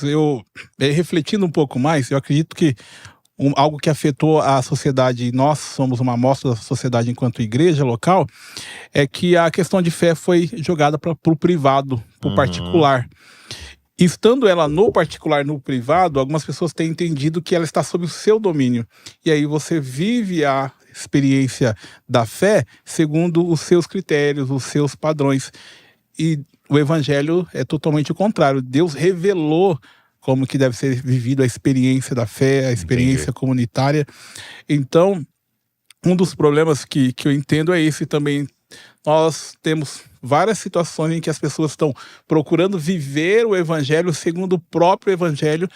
Eu, refletindo um pouco mais, eu acredito que algo que afetou a sociedade, nós somos uma amostra da sociedade enquanto igreja local, é que a questão de fé foi jogada para o privado, para o Uhum. particular. Estando ela no particular, no privado, algumas pessoas têm entendido que ela está sob o seu domínio. E aí você vive a experiência da fé segundo os seus critérios, os seus padrões. E o evangelho é totalmente o contrário. Deus revelou como que deve ser vivida a experiência da fé, a experiência Entendi. comunitária. Então, um dos problemas que eu entendo é esse também. Nós temos várias situações em que as pessoas estão procurando viver o evangelho segundo o próprio evangelho,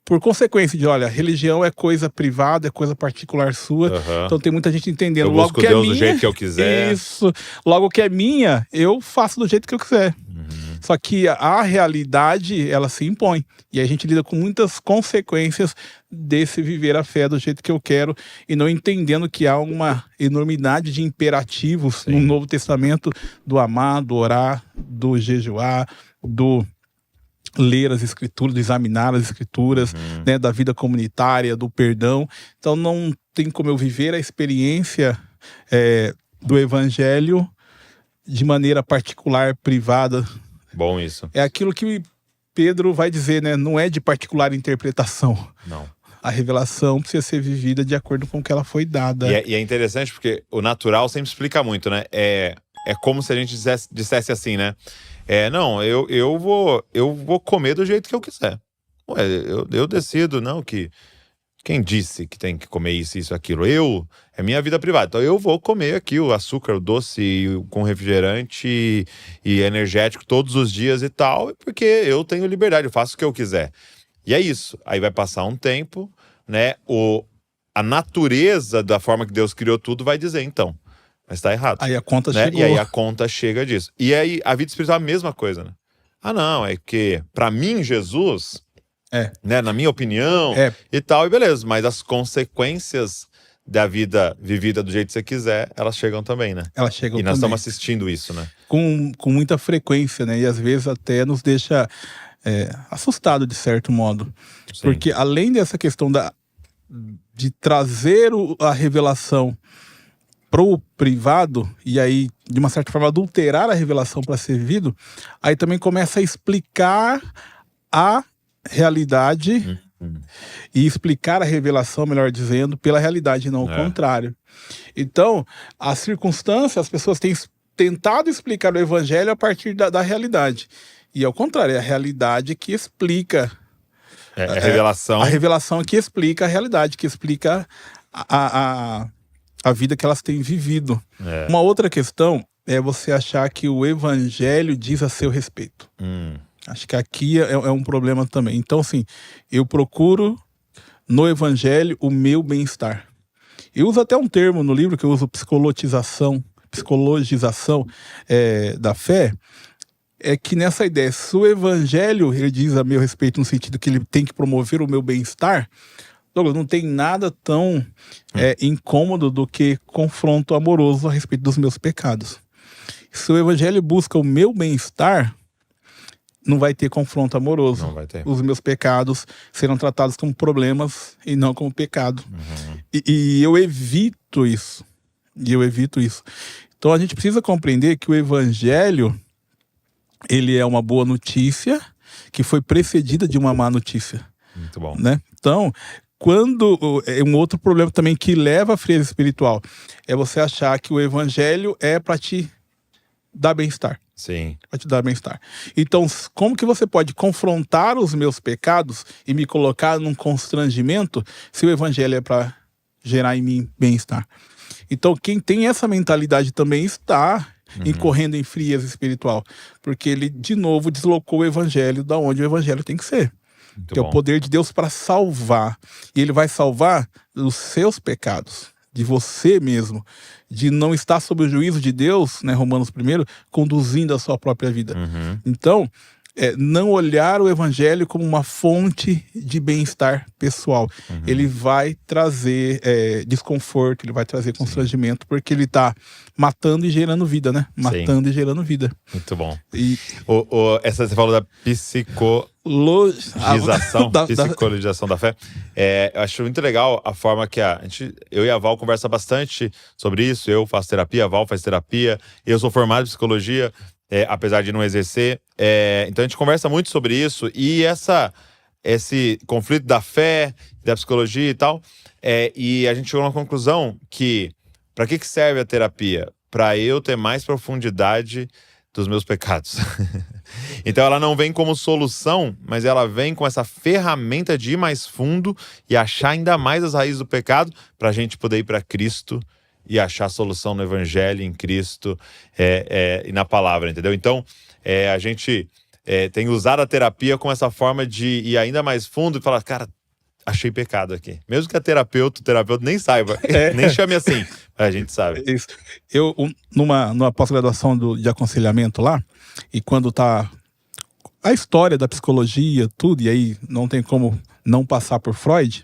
por consequência de, olha, religião é coisa privada, é coisa particular sua. Aham. Então tem muita gente entendendo, Eu logo busco que é Deus do minha, jeito que eu quiser. isso, logo que é minha, eu faço do jeito que eu quiser. Uhum. Só que a realidade, ela se impõe. E a gente lida com muitas consequências desse viver a fé do jeito que eu quero, e não entendendo que há uma enormidade de imperativos no Sim. Novo Testamento, do amar, do orar, do jejuar, do ler as escrituras, do examinar as escrituras, Uhum. né, da vida comunitária, do perdão. Então não tem como eu viver a experiência do evangelho de maneira particular, privada. Bom isso. É aquilo que Pedro vai dizer, né? Não é de particular interpretação. Não. A revelação precisa ser vivida de acordo com o que ela foi dada. E é interessante porque o natural sempre explica muito, né? É como se a gente dissesse assim, né? Não, eu vou comer do jeito que eu quiser. Ué, eu decido, não, que quem disse que tem que comer isso, aquilo? É minha vida privada. Então eu vou comer aqui o açúcar, o doce com refrigerante e energético todos os dias e tal, porque eu tenho liberdade, eu faço o que eu quiser. E é isso. Aí vai passar um tempo, né? A natureza da forma que Deus criou tudo vai dizer, então, mas tá errado. Aí a conta Né? chegou. E aí a conta chega disso. E aí a vida espiritual é a mesma coisa, né? Ah, não, é que pra mim, Jesus, né, na minha opinião e tal, e beleza, mas as consequências da vida vivida do jeito que você quiser, elas chegam também, né? Elas chegam E nós também. estamos assistindo isso, né? Com muita frequência, né? E às vezes até nos deixa assustado de certo modo. Sim. Porque além dessa questão de trazer a revelação pro privado, e aí, de uma certa forma, adulterar a revelação para ser vivido, aí também começa a explicar a realidade e explicar a revelação, melhor dizendo, pela realidade, não o contrário. Então, as circunstâncias, as pessoas têm tentado explicar o evangelho a partir da realidade. E ao contrário, é a realidade que explica. A revelação. A revelação que explica a realidade, que explica a vida que elas têm vivido. Uma outra questão é você achar que o evangelho diz a seu respeito. Acho que aqui é um problema também. Então, assim, eu procuro no evangelho o meu bem-estar. Eu uso até um termo no livro que eu uso, psicologização da fé, é que nessa ideia, se o evangelho, ele diz a meu respeito no sentido que ele tem que promover o meu bem-estar, Douglas, não tem nada tão incômodo do que confronto amoroso a respeito dos meus pecados. Se o evangelho busca o meu bem-estar, não vai ter confronto amoroso. Não vai ter. Os meus pecados serão tratados como problemas e não como pecado. E eu evito isso. Então a gente precisa compreender que o evangelho, ele é uma boa notícia que foi precedida de uma má notícia. Muito bom. Né? Então, um outro problema também que leva à frieza espiritual é você achar que o evangelho é para te dar bem-estar. Sim. Para te dar bem-estar. Então, como que você pode confrontar os meus pecados e me colocar num constrangimento se o evangelho é para gerar em mim bem-estar? Então, quem tem essa mentalidade também está incorrendo em frieza espiritual, porque ele, de novo, deslocou o evangelho da onde o evangelho tem que ser. Muito que bom. É o poder de Deus para salvar. E ele vai salvar os seus pecados, de você mesmo, de não estar sob o juízo de Deus, né, Romanos 1, conduzindo a sua própria vida. Então, não olhar o evangelho como uma fonte de bem-estar pessoal. Ele vai trazer desconforto, ele vai trazer constrangimento, porque ele está matando e gerando vida, né? Matando e gerando vida. Muito bom. E Essa você falou da psicologização da fé. Eu acho muito legal a forma que eu e a Val conversa bastante sobre isso. Eu faço terapia, a Val faz terapia. Eu sou formado em psicologia, apesar de não exercer. Então a gente conversa muito sobre isso. E esse conflito da fé, da psicologia e tal. E a gente chegou na conclusão que para que serve a terapia? Para eu ter mais profundidade dos meus pecados. Então ela não vem como solução, mas ela vem com essa ferramenta de ir mais fundo e achar ainda mais as raízes do pecado para a gente poder ir para Cristo e achar a solução no Evangelho, em Cristo e na palavra, entendeu? Então a gente tem usado a terapia como essa forma de ir ainda mais fundo e falar, cara, achei pecado aqui. Mesmo que o terapeuta nem saiba, nem chame assim, mas a gente sabe. Isso. Eu, numa pós-graduação de aconselhamento lá, e quando tá a história da psicologia, tudo, e aí não tem como não passar por Freud,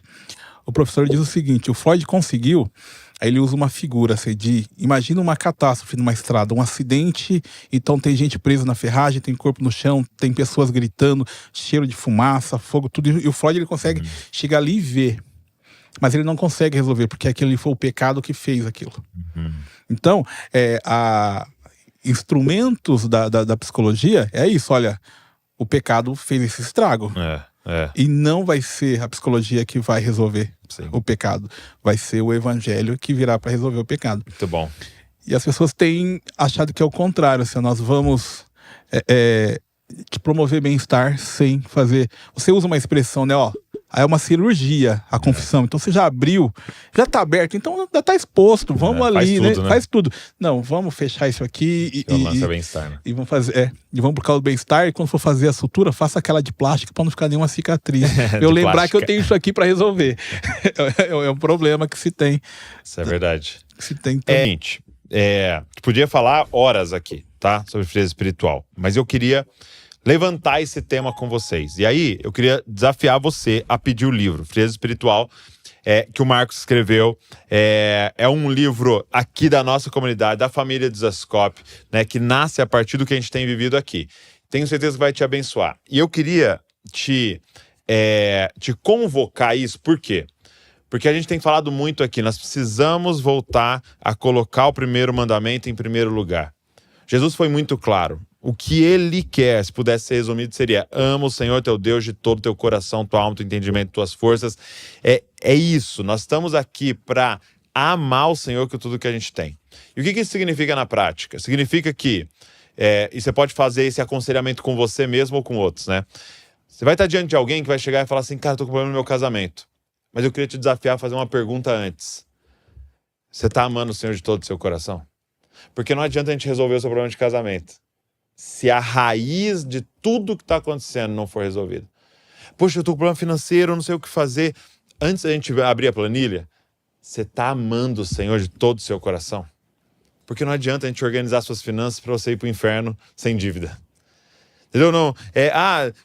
o professor diz o seguinte: o Freud conseguiu, aí ele usa uma figura assim, imagina uma catástrofe numa estrada, um acidente, então tem gente presa na ferragem, tem corpo no chão, tem pessoas gritando, cheiro de fumaça, fogo, tudo, e o Freud ele consegue chegar ali e ver, mas ele não consegue resolver, porque aquele foi o pecado que fez aquilo. Então, instrumentos da psicologia é isso, olha, o pecado fez esse estrago. E não vai ser a psicologia que vai resolver o pecado. Vai ser o evangelho que virá para resolver o pecado. Muito bom. E as pessoas têm achado que é o contrário. Assim, nós vamos te promover bem-estar sem fazer... Você usa uma expressão, né? Aí é uma cirurgia, a confissão. Então você já abriu, já está aberto. Então já está exposto. Vamos ali, faz tudo, né? Faz tudo. Não, vamos fechar isso aqui e bem-estar, né? E vamos fazer, e vamos por causa do bem-estar. E quando for fazer a sutura, faça aquela de plástico para não ficar nenhuma cicatriz. Eu lembrar plástica. Que eu tenho isso aqui para resolver. É um problema que se tem. Isso é verdade. Que se tem. Gente, podia falar horas aqui, tá? Sobre frieza espiritual. Mas eu queria levantar esse tema com vocês. E aí, eu queria desafiar você a pedir o livro Frieza Espiritual, que o Marcos escreveu. É um livro aqui da nossa comunidade, da família Desascope, né, que nasce a partir do que a gente tem vivido aqui. Tenho certeza que vai te abençoar. E eu queria te convocar isso, por quê? Porque a gente tem falado muito aqui, nós precisamos voltar a colocar o primeiro mandamento em primeiro lugar. Jesus foi muito claro. O que ele quer, se pudesse ser resumido, seria: ama o Senhor teu Deus de todo o teu coração, tua alma, teu entendimento, tuas forças. É isso, nós estamos aqui para amar o Senhor com tudo que a gente tem. E o que isso significa na prática? Significa que, e você pode fazer esse aconselhamento com você mesmo ou com outros, né? Você vai estar diante de alguém que vai chegar e falar assim: cara, tô com problema no meu casamento. Mas eu queria te desafiar a fazer uma pergunta antes. Você está amando o Senhor de todo o seu coração? Porque não adianta a gente resolver o seu problema de casamento se a raiz de tudo que está acontecendo não for resolvida. Poxa, eu estou com problema financeiro, eu não sei o que fazer. Antes da gente abrir a planilha, você está amando o Senhor de todo o seu coração? Porque não adianta a gente organizar suas finanças para você ir para o inferno sem dívida. Entendeu? Não,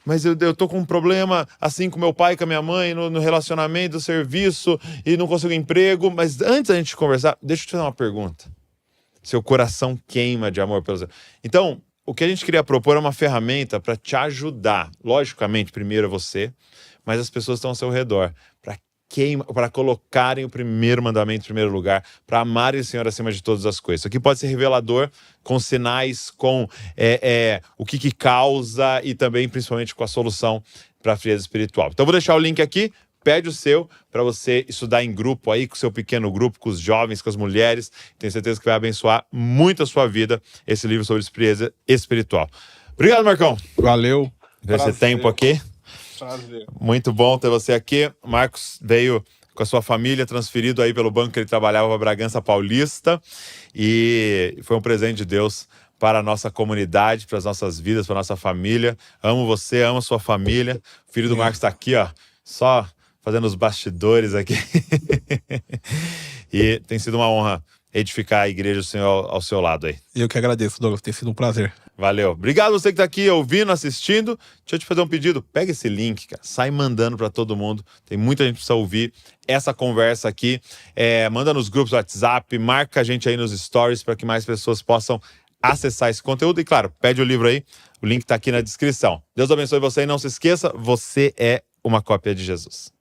mas eu tô com um problema assim com meu pai, com a minha mãe, no relacionamento, no serviço, e não consigo emprego. Mas antes da gente conversar, deixa eu te fazer uma pergunta. Seu coração queima de amor pelo Senhor. Então, o que a gente queria propor é uma ferramenta para te ajudar. Logicamente, primeiro é você, mas as pessoas estão ao seu redor. Para colocarem o primeiro mandamento em primeiro lugar, para amarem o Senhor acima de todas as coisas. Isso aqui pode ser revelador, com sinais, com o que causa e também, principalmente, com a solução para a frieza espiritual. Então, vou deixar o link aqui. Pede o seu para você estudar em grupo aí, com o seu pequeno grupo, com os jovens, com as mulheres. Tenho certeza que vai abençoar muito a sua vida esse livro sobre frieza espiritual. Obrigado, Marcão. Valeu. Por esse tempo aqui. Prazer. Muito bom ter você aqui. O Marcos veio com a sua família, transferido aí pelo banco que ele trabalhava para Bragança Paulista. E foi um presente de Deus para a nossa comunidade, para as nossas vidas, para a nossa família. Amo você, amo a sua família. O filho do Marcos está aqui, ó, só fazendo os bastidores aqui. E tem sido uma honra edificar a igreja do Senhor ao seu lado aí. Eu que agradeço, Douglas. Tem sido um prazer. Valeu. Obrigado você que tá aqui ouvindo, assistindo. Deixa eu te fazer um pedido. Pega esse link, cara. Sai mandando para todo mundo. Tem muita gente que precisa ouvir essa conversa aqui. Manda nos grupos do WhatsApp, marca a gente aí nos stories para que mais pessoas possam acessar esse conteúdo. E claro, pede o livro aí. O link tá aqui na descrição. Deus abençoe você e não se esqueça, você é uma cópia de Jesus.